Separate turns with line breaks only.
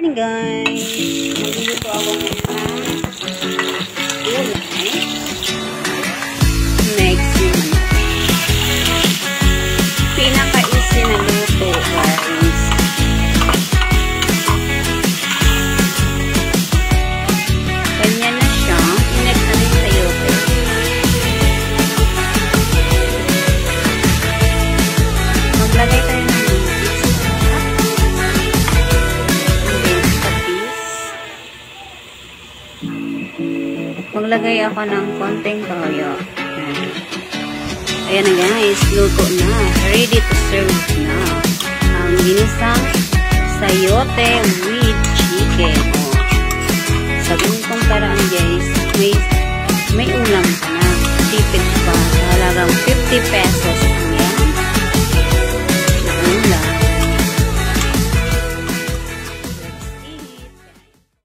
morning guys. Magluluto ako ng gulay. Next yung pinaka-easy na luto guys. Ganyan na siya. Next na rin sayote. Maglagay tayo ng maglagay ako ng konting toyo. Ayan na guys, luto na. Ready to serve na. Ang ginisang sayote with chicken. Sa ganitong paraan guys, may ulam ka na. Tipid pa. Halagang 50 pesos